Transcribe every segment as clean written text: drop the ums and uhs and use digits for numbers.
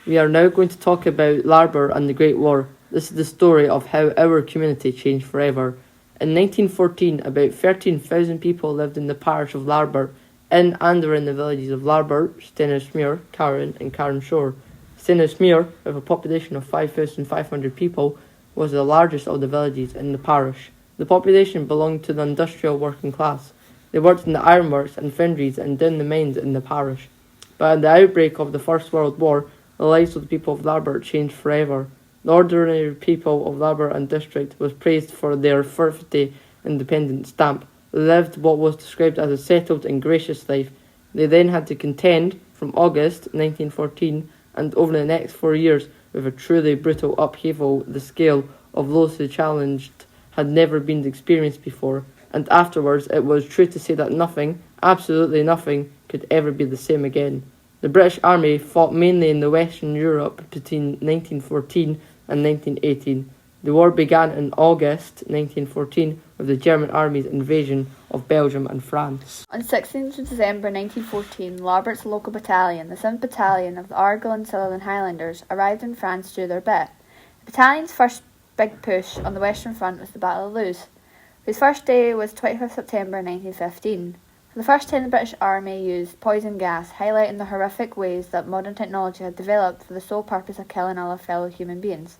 We are now going to talk about Larbar and the Great War. This is the story of how our community changed forever. In 1914, about 13,000 people lived in the parish of Larbar, in and around the villages of Larbar, Stennismere, Carron and Carnshaw. Stennismere, with a population of 5,500 people, was the largest of the villages in the parish. The population belonged to the industrial working class. They worked in the ironworks and foundries and down the mines in the parish. But at the outbreak of the First World War, the lives of the people of Larbar changed forever. The ordinary people of Larbar and district was praised for their 50 independent stamp. They lived what was described as a settled and gracious life. They then had to contend, from August 1914 and over the next 4 years, with a truly brutal upheaval. The scale of those who challenged had never been experienced before, and afterwards it was true to say that nothing, absolutely nothing, could ever be the same again. The British Army fought mainly in the Western Europe between 1914 and 1918. The war began in August 1914 with the German Army's invasion of Belgium and France. On 16th of December 1914, Larbart's local battalion, the 7th Battalion of the Argyll and Sutherland Highlanders, arrived in France to do their bit. The battalion's first big push on the Western Front was the Battle of Loos, whose first day was 25th September 1915. For the first time, the British Army used poison gas, highlighting the horrific ways that modern technology had developed for the sole purpose of killing all our fellow human beings.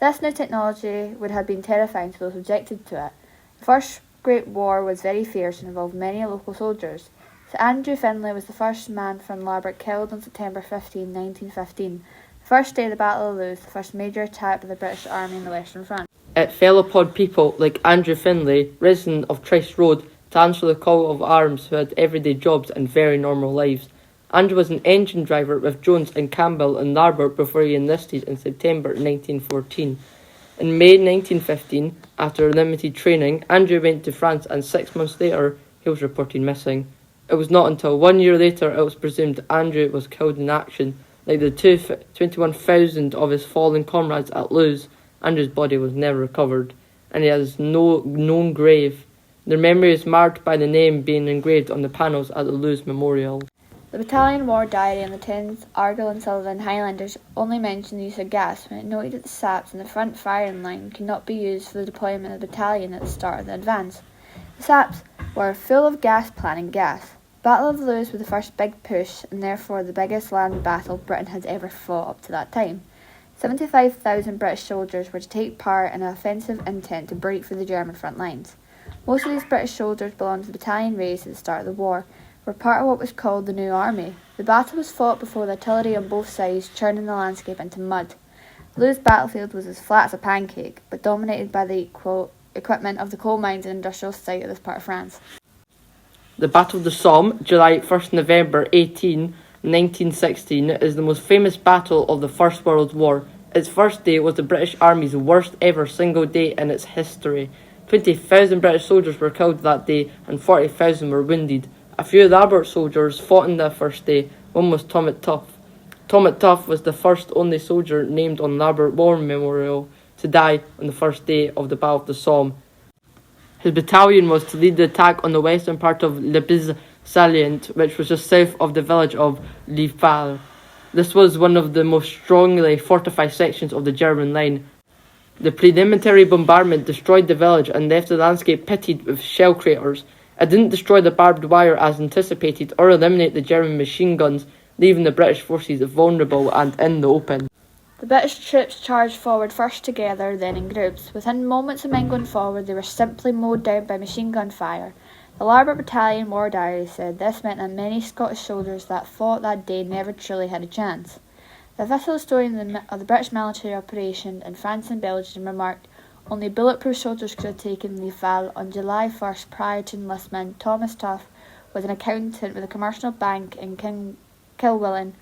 This new technology would have been terrifying to those subjected to it. The First Great War was very fierce and involved many local soldiers. Sir Andrew Findlay was the first man from Larbert killed on September 15, 1915, the first day of the Battle of Loos, the first major attack by the British Army in the Western Front. It fell upon people like Andrew Findlay, resident of Trice Road, to answer the call of arms who had everyday jobs and very normal lives. Andrew was an engine driver with Jones and Campbell in Larbar before he enlisted in September 1914. In May 1915, after limited training, Andrew went to France, and 6 months later he was reported missing. It was not until 1 year later it was presumed Andrew was killed in action. Like the 21,000 of his fallen comrades at Loos, Andrew's body was never recovered, and he has no known grave. Their memory is marked by the name being engraved on the panels at the Loos Memorial. The battalion war diary on the 10th Argyll and Sutherland Highlanders only mentioned the use of gas when it noted that the saps in the front firing line could not be used for the deployment of the battalion at the start of the advance. The saps were full of gas planning gas. The Battle of Loos was the first big push, and therefore the biggest land battle Britain had ever fought up to that time. 75,000 British soldiers were to take part in an offensive intent to break through the German front lines. Most of these British soldiers belonged to the battalion raised at the start of the war, were part of what was called the New Army. The battle was fought before the artillery on both sides churning the landscape into mud. The Loos battlefield was as flat as a pancake, but dominated by the equipment of the coal mines and industrial site of this part of France. The Battle of the Somme, July 1st November 1916, is the most famous battle of the First World War. Its first day was the British Army's worst ever single day in its history. 20,000 British soldiers were killed that day and 40,000 were wounded. A few of the Albert soldiers fought on that first day. One was Tom Tough. Tom Tough was the first only soldier named on the Albert War Memorial to die on the first day of the Battle of the Somme. His battalion was to lead the attack on the western part of Le Biz salient, which was just south of the village of Liefeld. This was one of the most strongly fortified sections of the German line. The preliminary bombardment destroyed the village and left the landscape pitted with shell craters. It didn't destroy the barbed wire as anticipated or eliminate the German machine guns, leaving the British forces vulnerable and in the open. The British troops charged forward first together, then in groups. Within moments of men going forward, they were simply mowed down by machine gun fire. The Larbert Battalion War Diary said this meant that many Scottish soldiers that fought that day never truly had a chance. The official historian of the British military operation in France and Belgium remarked, "Only bulletproof soldiers could have taken Liefeld on July 1st prior to enlistment." Thomas Tough was an accountant with a commercial bank in Kilwillen.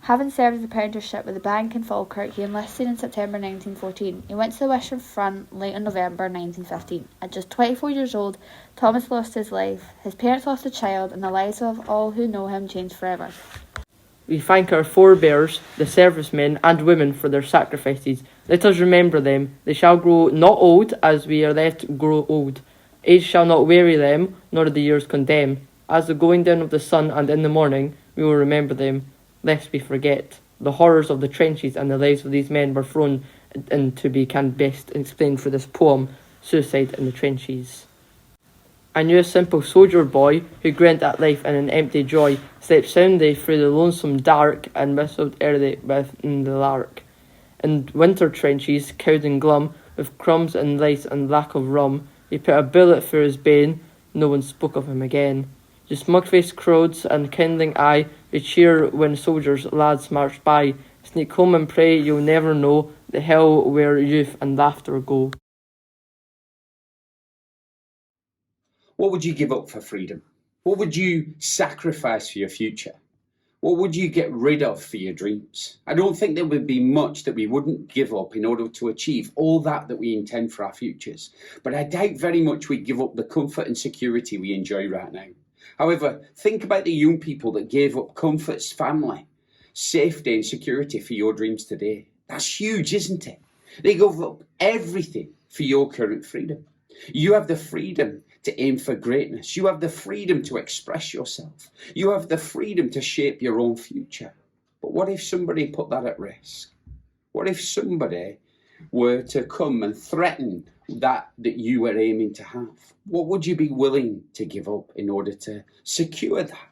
Having served as apprenticeship with the bank in Falkirk, he enlisted in September 1914. He went to the Western Front late in November 1915. At just 24 years old, Thomas lost his life. His parents lost a child, and the lives of all who know him changed forever. We thank our forebears, the servicemen and women, for their sacrifices. Let us remember them. They shall grow not old, as we are left grow old. Age shall not weary them, nor the years condemn. As the going down of the sun and in the morning, we will remember them, lest we forget The horrors of the trenches and the lives of these men were thrown in to be best explained through this poem, Suicide in the Trenches. I knew a simple soldier boy who grinned at life in an empty joy, slept soundly through the lonesome dark, and whistled early within the lark. In winter trenches, cowed and glum, with crumbs and lice and lack of rum, he put a bullet through his bane. No one spoke of him again. Just mug-faced crowds and kindling eye, who cheer when soldiers, lads march by. Sneak home and pray you'll never know the hell where youth and laughter go. What would you give up for freedom? What would you sacrifice for your future? What would you get rid of for your dreams? I don't think there would be much that we wouldn't give up in order to achieve all that we intend for our futures. But I doubt very much we'd give up the comfort and security we enjoy right now. However, think about the young people that gave up comforts, family, safety and security for your dreams today. That's huge, isn't it? They gave up everything for your current freedom. You have the freedom to aim for greatness. You have the freedom to express yourself. You have the freedom to shape your own future. But what if somebody put that at risk? What if somebody were to come and threaten that you were aiming to have? What would you be willing to give up in order to secure that?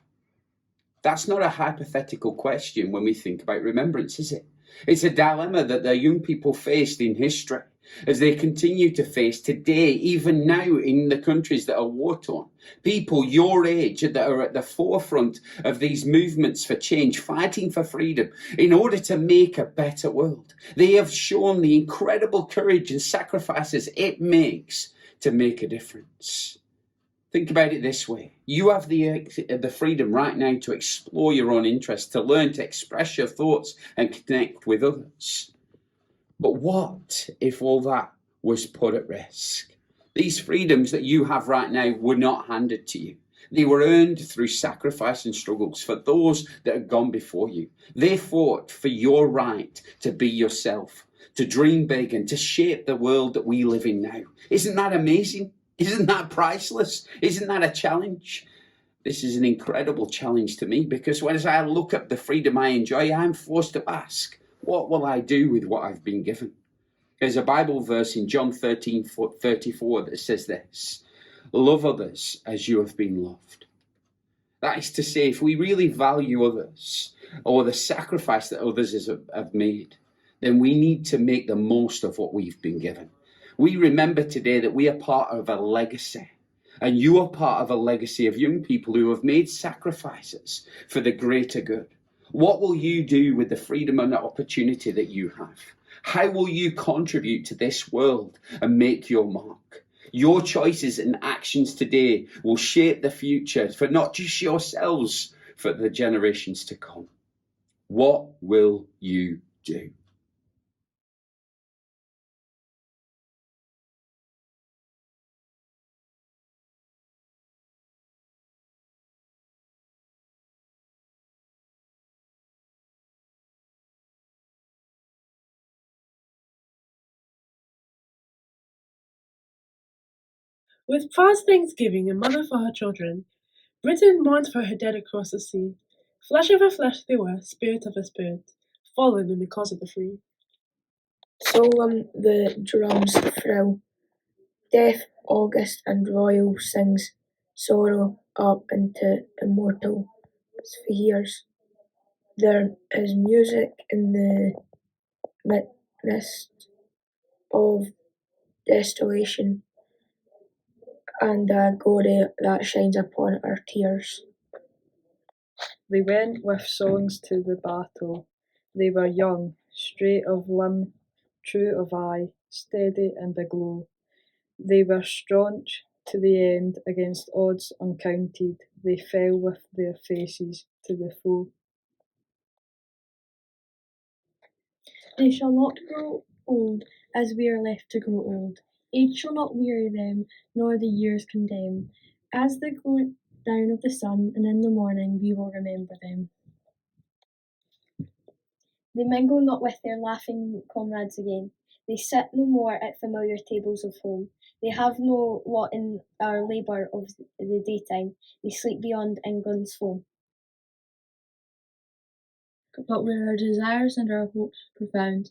That's not a hypothetical question when we think about remembrance, is it? It's a dilemma that the young people faced in history, as they continue to face today, even now in the countries that are war-torn. People your age that are at the forefront of these movements for change, fighting for freedom in order to make a better world. They have shown the incredible courage and sacrifices it makes to make a difference. Think about it this way. You have the freedom right now to explore your own interests, to learn to express your thoughts and connect with others. But what if all that was put at risk? These freedoms that you have right now were not handed to you. They were earned through sacrifice and struggles for those that had gone before you. They fought for your right to be yourself, to dream big and to shape the world that we live in now. Isn't that amazing? Isn't that priceless? Isn't that a challenge? This is an incredible challenge to me, because as I look at the freedom I enjoy, I'm forced to ask, what will I do with what I've been given? There's a Bible verse in John 13:34 that says this: love others as you have been loved. That is to say, if we really value others or the sacrifice that others have made, then we need to make the most of what we've been given. We remember today that we are part of a legacy, and you are part of a legacy of young people who have made sacrifices for the greater good. What will you do with the freedom and the opportunity that you have? How will you contribute to this world and make your mark? Your choices and actions today will shape the future for not just yourselves, for the generations to come. What will you do? With past Thanksgiving and mother for her children, Britain mourned for her dead across the sea. Flesh of a flesh they were, spirit of a spirit, fallen in the cause of the free. Solemn the drums thrill, deaf, august, and royal sings sorrow up into immortal spheres. There is music in the midst of desolation, and a glory that shines upon our tears. They went with songs to the battle. They were young, straight of limb, true of eye, steady and aglow. They were staunch to the end against odds uncounted. They fell with their faces to the foe. They shall not grow old as we are left to grow old. Age shall not weary them, nor the years condemn. As the going down of the sun, and in the morning we will remember them. They mingle not with their laughing comrades again. They sit no more at familiar tables of home. They have no lot in our labour of the daytime. They sleep beyond England's foam. but where our desires and our hopes profound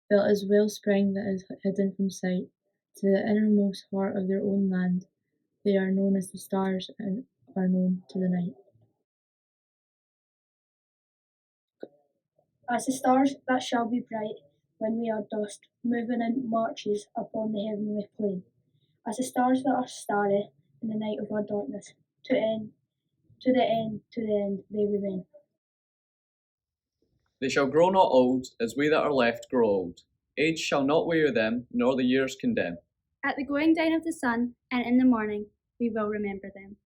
built as wellspring that is hidden from sight, to the innermost heart of their own land, they are known as the stars and are known to the night. As the stars that shall be bright when we are dust, moving in marches upon the heavenly plain. As the stars that are starry in the night of our darkness, to the end they remain. They shall grow not old, as we that are left grow old. Age shall not weary them, nor the years condemn. At the going down of the sun, and in the morning, we will remember them.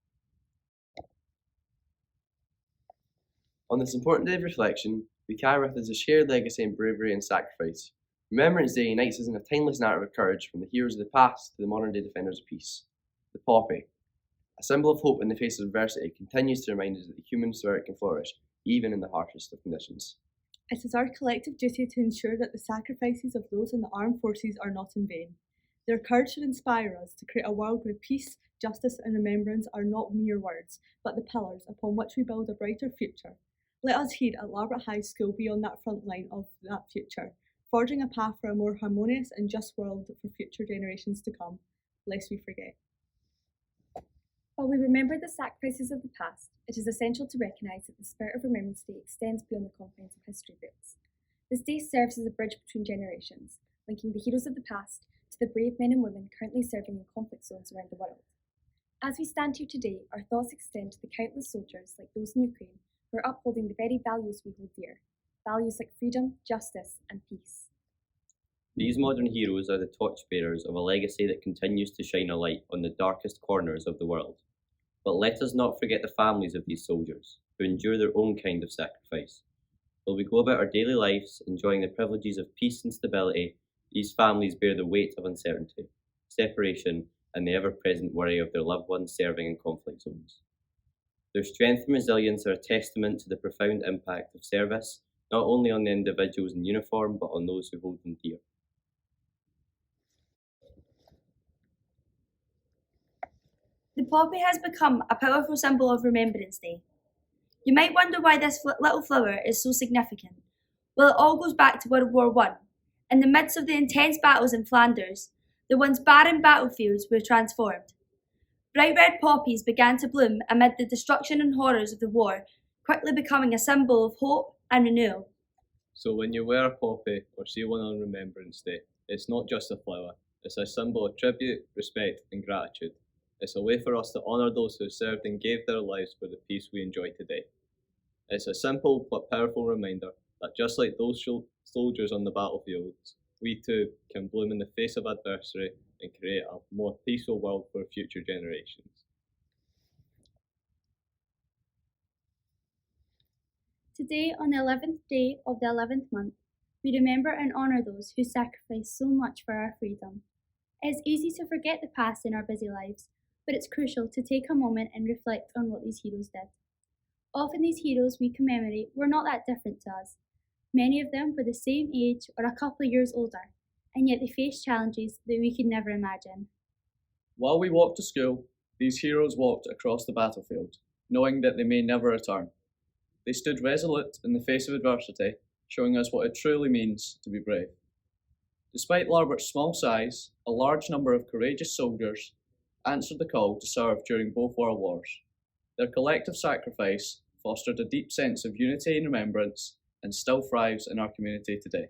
On this important day of reflection, we carry with us a shared legacy in bravery and sacrifice. Remembrance Day unites us in a timeless narrative of courage from the heroes of the past to the modern day defenders of peace. The poppy, a symbol of hope in the face of adversity, continues to remind us that the human spirit can flourish even in the harshest of conditions. It is our collective duty to ensure that the sacrifices of those in the armed forces are not in vain. Their courage should inspire us to create a world where peace, justice, and remembrance are not mere words, but the pillars upon which we build a brighter future. Let us here at Larbert High School be on that front line of that future, forging a path for a more harmonious and just world for future generations to come, lest we forget. While we remember the sacrifices of the past, it is essential to recognise that the spirit of Remembrance Day extends beyond the confines of history books. This day serves as a bridge between generations, linking the heroes of the past to the brave men and women currently serving in conflict zones around the world. As we stand here today, our thoughts extend to the countless soldiers, like those in Ukraine, who are upholding the very values we hold dear, values like freedom, justice, and peace. These modern heroes are the torchbearers of a legacy that continues to shine a light on the darkest corners of the world. But let us not forget the families of these soldiers, who endure their own kind of sacrifice. While we go about our daily lives enjoying the privileges of peace and stability, these families bear the weight of uncertainty, separation, and the ever-present worry of their loved ones serving in conflict zones. Their strength and resilience are a testament to the profound impact of service, not only on the individuals in uniform, but on those who hold them dear. The poppy has become a powerful symbol of Remembrance Day. You might wonder why this little flower is so significant. Well, it all goes back to World War I. In the midst of the intense battles in Flanders, the once barren battlefields were transformed. Bright red poppies began to bloom amid the destruction and horrors of the war, quickly becoming a symbol of hope and renewal. So when you wear a poppy or see one on Remembrance Day, it's not just a flower, it's a symbol of tribute, respect, and gratitude. It's a way for us to honour those who served and gave their lives for the peace we enjoy today. It's a simple but powerful reminder that just like those soldiers on the battlefields, we too can bloom in the face of adversity and create a more peaceful world for future generations. Today, on the 11th day of the 11th month, we remember and honour those who sacrificed so much for our freedom. It is easy to forget the past in our busy lives, but it's crucial to take a moment and reflect on what these heroes did. Often these heroes we commemorate were not that different to us. Many of them were the same age or a couple of years older, and yet they faced challenges that we could never imagine. While we walked to school, these heroes walked across the battlefield, knowing that they may never return. They stood resolute in the face of adversity, showing us what it truly means to be brave. Despite Larbert's small size, a large number of courageous soldiers answered the call to serve during both world wars. Their collective sacrifice fostered a deep sense of unity and remembrance, and still thrives in our community today.